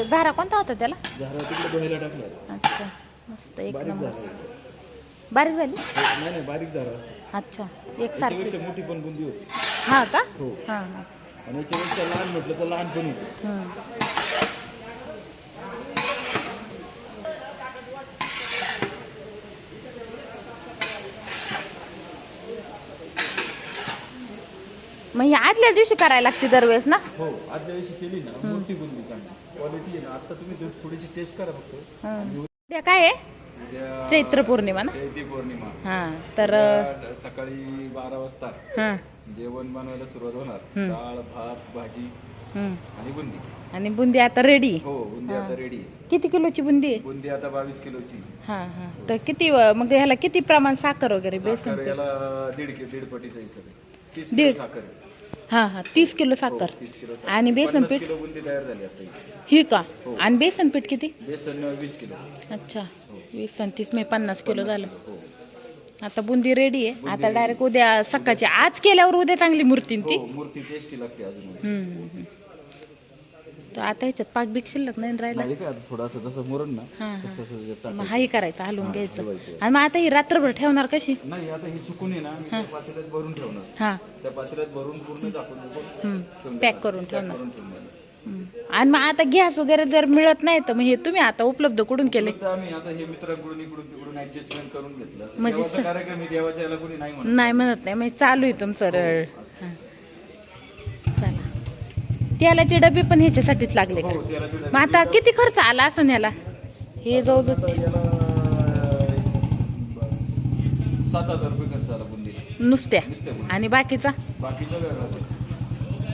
झारा कोणता होता त्याला? झारा तिकडे दोह्याला टाकलाय. अच्छा मस्त एक बारीक नंबर. झारा आहे. बारीक झाली? नाही नाही बारीक झारा असतो. अच्छा एक सारखी. याच्यापेक्षा मोठी पण बुंदी होती. हा का? हो. हां हां. आणि याच्यापेक्षा लहान म्हटलं तर लहान पण होती. मग ही आदल्या दिवशी करायला लागते दरवेळेस ना? हो आदल्या दिवशी केली ना मोठी बुंदी चांगली क्वालिटी आहे ना. आता तुम्ही थोडीशी टेस्ट करा फक्त. उद्या काय आहे? उद्या चैत्र पौर्णिमा ना? चैत्री पौर्णिमा. हां तर उद्या सकाळी 12 वाजता हां जेवण बनवायला सुरुवात होणार. डाळ भात भाजी आणि बुंदी. आणि बुंदी आता रेडी? हो बुंदी आता रेडी आहे. किती किलोची बुंदी आहे? बुंदी आता 22 किलोची. हां हां. तर किती मग ह्याला किती प्रमाण साखर वगैरे बेसन? साखर याला दीड पटीचा हिसाब आहे. 30 किलो साखर आहे. हां हां 30 किलो साखर. 30 किलो साखर. आणि बेसन 50 पीठ? किलो बुंदी तयार झाली आता ही. ही का? आणि बेसन पीठ किती? बेसन 20 किलो. अच्छा 20 आणि 30 म्हणजे 50 किलो झालं. हो आता बुंदी रेडी आहे. आता डायरेक्ट उद्या सकाळची आज केल्यावर उद्या चांगली मूर्ती ती. हो मूर्ती टेस्टी लागते अजून. तर आता ह्याच्यात पाक बीक शिल्लक नाही राहिला. नाही काय थोडासा जसं मुरण ना तसं टाकायचं. मग हाही करायचं हलवून घ्यायचं. आणि मग आता ही रात्रभर ठेवणार कशी? नाही आता ही सुकून आहे ना मी त्या पातेल्यात भरून ठेवणार. हां त्या पातेल्यात भरून पूर्ण झाकून पॅक करून ठेवणार. करून ठेवणार. आणि मग आता गॅस वगैरे जर मिळत नाही तर मग हे तुम्ही आता उपलब्ध कुठून केले? तर आम्ही आता हे मित्रांकडून इकडून तिकडून ऍडजस्टमेंट करून घेतलं. म्हणजे देवाचा कार्यक्रम आहे देवाच्या याला कोणी नाही म्हणत. नाही म्हणत नाही म्हणजे चालू आहे तुमचं रळ. हां. चला तेलाचे डबे पण ह्याच्यासाठीच लागले का? हो त्याला मग आता किती खर्च आला असं ह्याला? हे जवळजवळ याला 7,000 रुपये खर्च आला बुंदीला. नुसत्या आणि बाकीचा बाकीचा वेगळा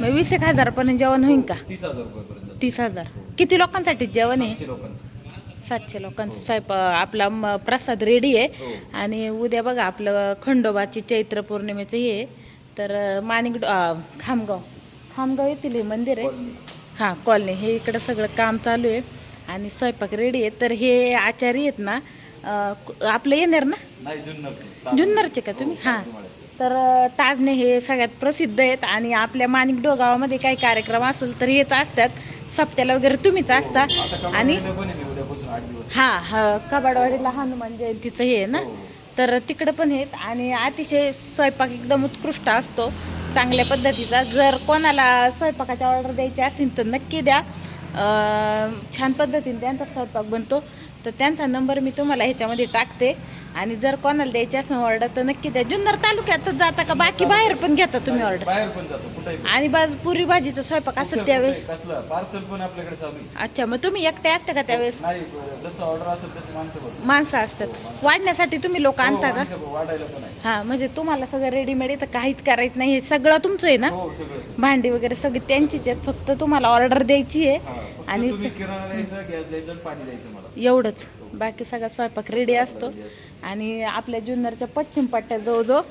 मग 20,000 पर्यंत जेवण होईल का? 30,000 रुपयापर्यंत. 30,000 किती लोकांसाठी जेवण आहे? 700 लोकांचं. 700 लोकांचा स्वयंप आपला प्रसाद रेडी आहे. आणि उद्या बघा आपलं खंडोबाची चैत्र पौर्णिमेचं हे तर माणिक खामगाव येथील हे मंदिर आहे. हां कॉलनी हे इकडं सगळं काम चालू आहे आणि स्वयंपाक रेडी आहे. तर हे आचारी आहेत ना आपलं येणार ना नाही जुन्नरचे का तुम्ही? हां तर ताजने हे सगळ्यात प्रसिद्ध आहेत. आणि आपल्या माणिकडो गावामध्ये काही कार्यक्रम असेल तर हेच असतात. सप्त्याला वगैरे तुम्हीच असता. आणि हां कबाडवाडीला हनुमान जयंतीचं हे आहे ना तर तिकडं पण आहेत. आणि अतिशय स्वयंपाक एकदम उत्कृष्ट असतो चांगल्या पद्धतीचा. जर कोणाला स्वयंपाकाच्या ऑर्डर द्यायची असेल तर नक्की द्या. छान पद्धतीने त्यांचा स्वयंपाक बनतो. तर त्यांचा नंबर मी तुम्हाला ह्याच्यामध्ये टाकते. आणि जर कोणाला द्यायची असेल ऑर्डर तर नक्की द्या. जुन्नर तालुक्यातच जाता का बाकी बाहेर पण घेता तुम्ही ऑर्डर? बाहेर पण जातो कुठेही. आणि पुरी भाजीचा स्वयंपाक असत त्यावेळेस? पार्सल पण आपल्याकडे चालू आहे. अच्छा मग तुम्ही एकटे असता का त्यावेळेस? नाही जसं ऑर्डर असेल तशी माणसं असतात वाढण्यासाठी तुम्ही लोक आणता का? वाढायला पण आहे. हा म्हणजे तुम्हाला सगळं रेडीमेड आहे तर काहीच करायचं नाही. हे सगळं तुमचं आहे ना? हो सगळं भांडी वगैरे सगळी त्यांचीच आहेत. फक्त तुम्हाला ऑर्डर द्यायची आहे. आणि किराणा द्यायचा गॅस द्यायचा पाणी द्यायचं मला एवढंच बाकी सगळा स्वयंपाक रेडी असतो. आणि आपल्या जुन्नरच्या पश्चिम पट्ट्यात जवळजवळ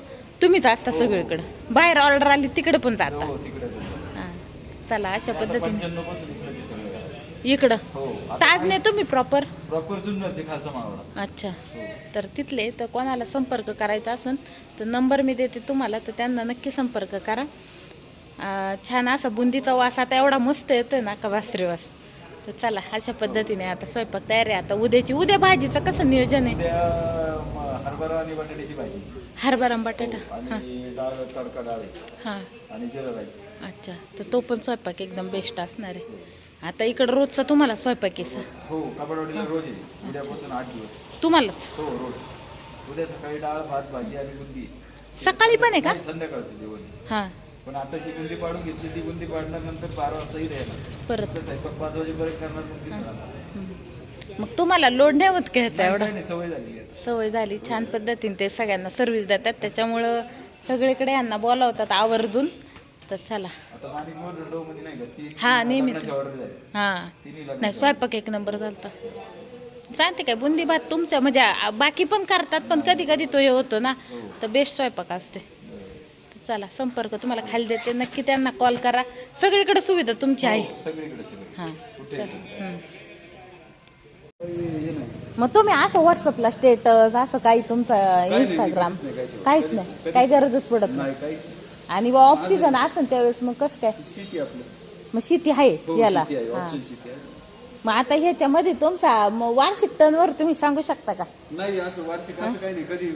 तुम्हीच असता सगळीकडं. बाहेर ऑर्डर आली तिकडे पण जाता? हां चला अशा पद्धतीने इकडं ताजने तुम्ही प्रॉपर जुन्नरचे खालचा मावळा. अच्छा तर तिथले तर कोणाला संपर्क करायचा असेल तर नंबर मी देते तुम्हाला. तर त्यांना नक्की संपर्क करा. छान असा बुंदीचा वास आता एवढा मस्त येतोय ना का वासरे वास. तर चला अशा पद्धतीने आता स्वयंपाक तयार आहे. आता उद्या भाजीचं कसं नियोजन आहे? हरभरा आणि बटाट्याची भाजी. हरभरा बटाटा आणि डाळ तडका डाळ हां आणि जिरा राईस. अच्छा तर तो पण स्वयंपाक एकदम बेस्ट असणार आहे. आता इकडं रोजचा तुम्हाला स्वयंपाक आहे? हो कबाडवाडीला रोज आहे उद्यापासून 8 दिवस. तुम्हालाच? हो रोज. उद्या सकाळी डाळ भात भाजी आणि बुंदी. सकाळी पण आहे का? संध्याकाळचं जेवण. हां पण आता ती बुंदी पाडून घेतली. ती बुंदी पाडल्यानंतर 12 वाजता येईल परत स्वयंपाक 5 वाजेपर्यंत करणार. मग तुम्हाला लोड नाही होत का ह्याचा एवढा? सवय झाली. सवय झाली. छान पद्धतीने ते सगळ्यांना सर्व्हिस देतात त्याच्यामुळं सगळीकडे यांना बोलावतात आवर्जून. तर चला हां नेहमी हां नाही स्वयंपाक एक नंबर झालता. सांगते काय बुंदी भात तुमचं म्हणजे बाकी पण करतात पण कधी कधी तो हे होतो ना तर बेस्ट स्वयंपाक असते. तर चला संपर्क तुम्हाला खाली देते नक्की त्यांना कॉल करा. सगळीकडे सुविधा तुमची आहे. हां मग तुम्ही असं व्हॉट्सअपला स्टेटस असं काही तुमचं इंस्टाग्राम काहीच नाही? काही गरजच पडत नाही. आणि ऑफ सीझन असेल त्यावेळेस मग कसं काय? शेती आपलं मग शेती आहे याला? मग आता ह्याच्यामध्ये तुमचा वार्षिक टर्नवर तुम्ही सांगू शकता का? नाही असं वार्षिक असं काही नाही. कधी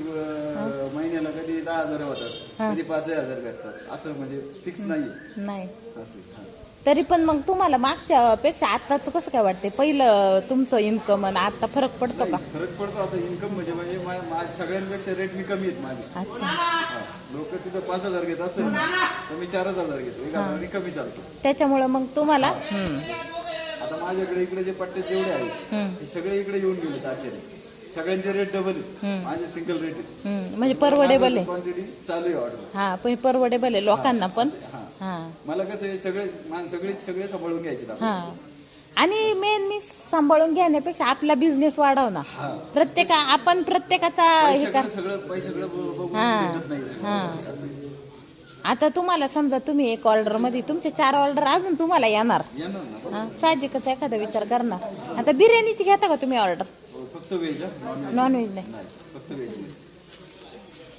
महिन्याला कधी 10,000 होतात, कधी 5,000 भेटतात, असं म्हणजे फिक्स नाही नाही. असं. तरी पण मग तुम्हाला मागच्या पेक्षा आताच कसं काय वाटते? पहिलं तुमचं इन्कम आणि आता फरक पडतो का? फरक पडतो. आता इन्कम म्हणजे सगळ्यांपेक्षा रेट मी कमी आहेत माझे. अच्छा. लोक तिथं 5,000 घेत असेल तर मी 4,000 घेतो, 1,000 कमी चालतो. त्याच्यामुळे मग तुम्हाला आता माझ्याकडे इकडे जे पट्टे जेवढे आहेत ते सगळे इकडे येऊन गेले आचार्य. सगळ्यांचे रेट डबल आहे, माझे सिंगल रेट आहे. म्हणजे परवडेबल आहे. क्वांटिटी चालू आहे ऑर्डर. हा पण परवडेबल आहे लोकांना पण. हा मला कसं आहे सगळे सांभाळून घ्यायचे. हा आणि मेन मी सांभाळून घेण्यापेक्षा आपला बिझनेस वाढव ना. आपण प्रत्येकाचा हे कर. सगळं बघून भेटत नाही. आता तुम्हाला समजा तुम्ही एक ऑर्डर मध्ये तुमचे 4 ऑर्डर अजून तुम्हाला येणार. साहजिकच एखादा विचार करणार. आता बिर्याणीची घेता का तुम्ही ऑर्डर? फक्त व्हेज, नॉन व्हेज नाही. फक्त व्हेज.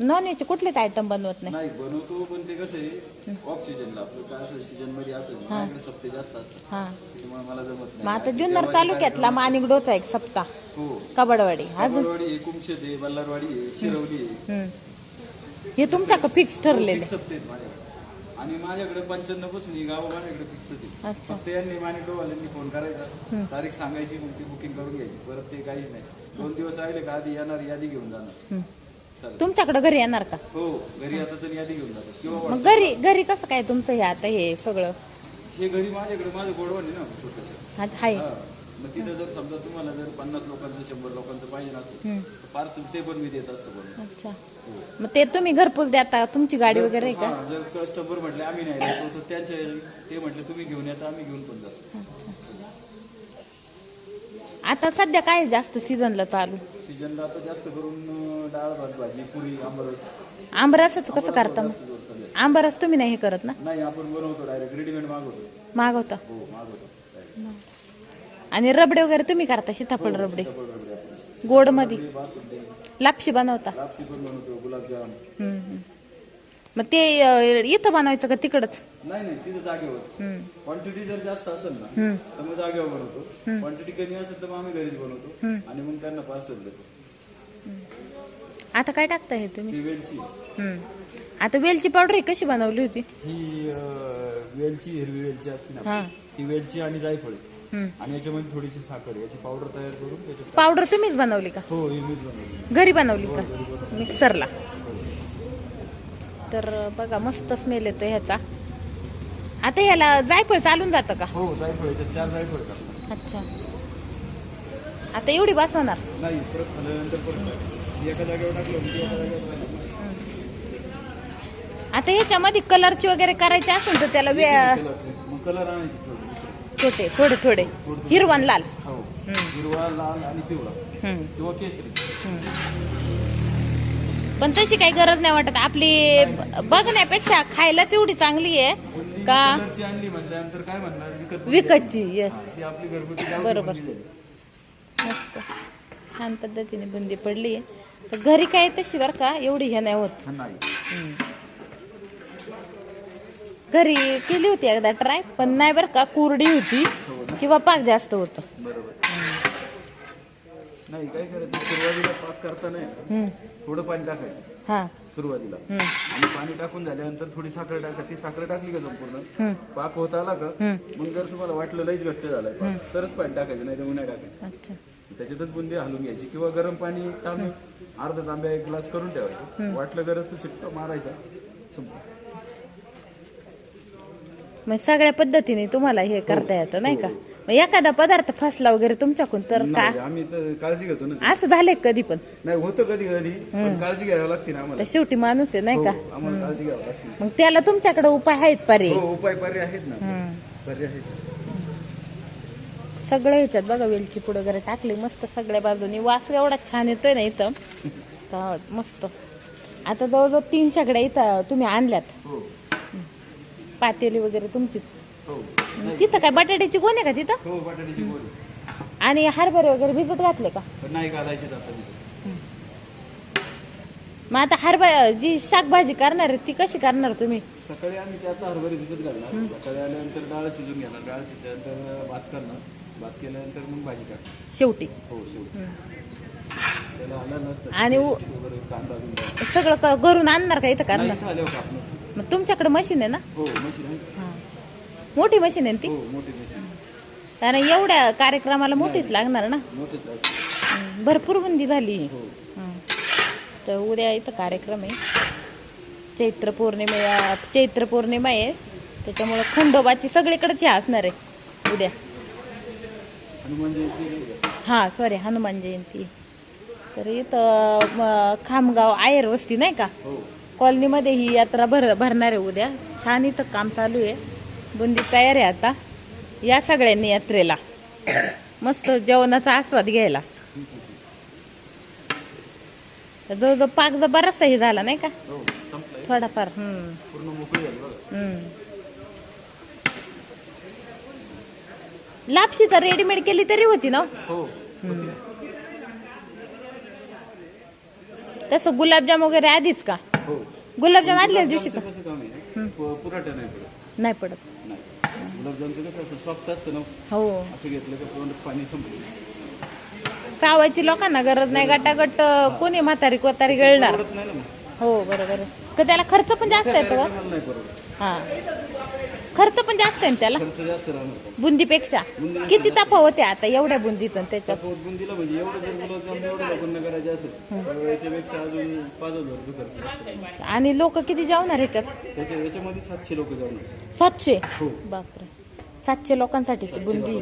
नॉन व्हेज कुठलेच आयटम बनवत नाही. नाही बनवतो, पण ते कसं आहे ऑफ सीजनला. आपलं काय असं सीजन मध्ये असं माझ्याकडे सप्ते जास्त असतात, त्याच्यामुळे मला जमत नाही. मग आता जुन्नर तालुक्यातला माणिकडोचा एक सप्ताह, हो, कबडवाडी, कबडवाडी आहे, कुमशेत आहे, बल्लारवाडी आहे, शिरवली आहे. हे तुमच्याकडे फिक्स ठरलेले सप्ते आहेत माझ्याकडे. आणि माझ्याकडे 95 पासून ही गावं माझ्याकडे फिक्सच आहे. अच्छा. फक्त यांनी माणिकडोवाल्यांनी फोन करायचा, तारीख सांगायची, मग ती बुकिंग करून घ्यायची. परत ते काहीच नाही. 2 दिवस राहिले का आधी येणार, यादी घेऊन जाणार. तुमच्याकडे घरी येणार का? हो, घरी आता तर यादी घेऊन जातात. किंवा मग घरी कसं काय तुमचं हे आता हे सगळं? हे घरी माझ्याकडे माझं गोडवण आहे ना छोटंसं. हाय. मग तिथं जर समजा तुम्हाला जर 50 लोकांचं 100 लोकांचं पाहिजे असेल तर पार्सल ते पण मी देत असतो बनवून. अच्छा. मग ते तुम्ही घरपोच देता? तुमची गाडी वगैरे आहे का? जर कस्टमर म्हटले आम्ही नाही देतो तर त्यांच्या ते म्हटले तुम्ही घेऊन येता, आम्ही घेऊन पण जातो. आता सध्या काय जास्त सीझनला चालू? सीजनला आता जास्त करून डाळ भात भाजी पुरी आंबरस. आंबरसाचं कसं करता मग? आंबरस तुम्ही नाही हे करत ना? नाही, आपण बनवतो डायरेक्ट रेडीमेड मागवता. हो, मागवतो. आणि रबडे वगैरे तुम्ही करता? सीताफळ रबडे गोड मध्ये लापशी बनवता? लापशी पण बनवतो, गुलाबजाम. मग ते इथं बनवायचं का तिकडच? नाही, तिथं जागेवर. क्वांटिटी जर जास्त असेल ना तर मग जागेवर बनवतो. क्वांटिटी कमी असेल तर मग आम्ही घरीच बनवतो आणि मग त्यांना पार्सल देतो. आता काय टाकता हे तुम्ही? वेलची. आता वेलची पावडर कशी बनवली होती? ही वेलची, हिरवी वेलची असते ना, ती वेलची आणि जायफळ आणि याच्यामध्ये थोडीशी साखर, याची पावडर तयार करून त्याच्यात. पावडर तुम्हीच बनवली का? हो, मीच बनवली. घरी बनवली का? मिक्सरला? तर बघा मस्त स्मेल येतो ह्याचा. आता याला जायफळ चालून जातं का? हो, जायफळ याच्यात 4 जायफळ टाकतात. अच्छा. आता एवढी बसवणार नाही, परत खाल्ल्यानंतर परत एका जागेवर टाकलं की एका जागेवर टाकलं. आता ह्याच्यामध्ये कलरची वगैरे करायची असेल तर त्याला मग कलर आणायचे थोडे हिरवा आणि लाल. हो, हिरवा, लाल आणि पिवळा किंवा केसरी. पण तशी काही गरज नाही वाटत. आपली बघण्यापेक्षा खायलाच एवढी चांगली आहे का? कलरची आणली म्हटल्यानंतर काय म्हणणार, विकतची. येस, आपली घरगुती. बरोबर. मस्त छान पद्धतीने बुंदी पडली आहे. तर घरी काय तशी बरं का एवढी हे नाही होत. घरी केली होती एकदा ट्राय, पण नाही बरं का, कोरडी होती किंवा पाक जास्त होतं. बरोबर. नाही, काय करायचं, सुरुवातीला पाक करताना थोडं पाणी टाकायचं सुरुवातीला, आणि पाणी टाकून झाल्यानंतर थोडी साखर टाकायची. ती साखर टाकली का संपूर्ण पाक होत आला का, मग जर तुम्हाला वाटलं लईच घट्ट झालाय तरच पाणी टाकायचं, नाही तर मग नाही टाकायचं. त्याच्यातच बुंदी हलवून घ्यायची किंवा गरम पाणी तांबे अर्धा तांब्या 1 ग्लास करून ठेवायचं. वाटलं गरज तर शिट्टा मारायचा. मग सगळ्या पद्धतीने तुम्हाला हे करता येतं नाही का? मग एखादा पदार्थ फसला वगैरे तुमच्याकडून तर का? आम्ही तर काळजी घेतो ना. असं झालंय कधी? पण नाही, होतं कधी पण काळजी घ्यावी लागते ना आम्हाला. शेवटी माणूस आहे नाही का? आम्हाला काळजी घ्यावी लागते. मग त्याला तुमच्याकडे उपाय आहेत, पर्याय? पर्याय आहेत ना, पर्याय आहेत. सगळं ह्याच्यात बघा वेलची पूड वगैरे टाकली मस्त सगळ्या बाजूनी. वास एवढा छान येतोय ना इथं, मस्त. आता जवळजवळ 3 शेगड्या इथं तुम्ही आणल्यात. पातेली वगैरे तुमचीच. तिथं काय बटाट्याची गोण आहे का तिथं? हो, बटाट्याची गोण. आणि हरभरे वगैरे भिजत घातले का? नाही, घालायचे. मग आता हरभरा जी शाकभाजी करणार आहे ती कशी करणार तुम्ही? सकाळी आम्ही त्यात हरभरे भिजत घालणार. सकाळी आल्यानंतर डाळ शिजून घेणार. डाळ शिजल्यानंतर भात करणार. भात केल्यानंतर मग भाजी टाक. शेवटी. हो शेवटी. त्याला आलं नसतं आणि वगैरे कांदा बिंदा सगळं घरून आणणार का इथं करणार? नाही आल्यावर कापणं. मग तुमच्याकडे मशीन आहे ना? हो मशीन आहे. हा. मोठी मशीन आहे ना ती? हो मोठी मशीन. कारण एवढ्या कार्यक्रमाला मोठीच लागणार ना. मोठीच लागते. भरपूर बुंदी झाली. हो. तर उद्या इथं कार्यक्रम आहे. चैत्र पौर्णिमा आहे, त्याच्यामुळे खंडोबाची सगळीकडेच असणार आहे उद्या. हनुमान जयंती. हा सॉरी, हनुमान जयंती. तर इथं खामगाव आयर वस्ती नाही का, हो कॉलनीमध्ये ही यात्रा भरणार आहे उद्या. छान इथं काम चालू आहे. बुंदी तयार आहे आता. या सगळ्यांनी यात्रेला मस्त जेवणाचा आस्वाद घ्यायला. जवळजवळ पाक जर बराचसा हे झाला नाही का, हो संपलंय. थोडाफार. पूर्ण मोकळी झाली बघा. लापशीचा रेडीमेड केली तरी होती ना. हो. तसं गुलाबजाम वगैरे आधीच का? हो गुलाबजाम आदल्याच दिवशी का? कसं काम आहे पुराठा नाही पडत. नाही पडत. नाही गुलाबजामचं कसं असं सॉफ्ट असतं ना. हो असं घेतलं का तोंडात पाणी संपलं. चावायची लोकांना गरज नाही. गटागट कोणी म्हातारी कोतारी गळणार. परवडत नाही ना मग. हो बरोबर आहे. तर त्याला खर्च पण जास्त येतो का? कार्यक्रमाला नाही परवडत. हा, खर्च पण जास्त आहे ना त्याला खर्च जास्त राहणार. बुंदीपेक्षा. किती तफावत आहे आता एवढ्या बुंदीत आणि त्याच्यात? बुंदीला म्हणजे एवढं जर गुलाबजाम एवढं लोकांना करायचे असेल तर याच्यापेक्षा अजून 5,000 रुपये खर्च असतो. आणि लोक किती जेवणार ह्याच्यात? याच्यामध्ये 700 लोक जाऊन. 700? हो. बापरे, 700 लोकांसाठीची बुंदी.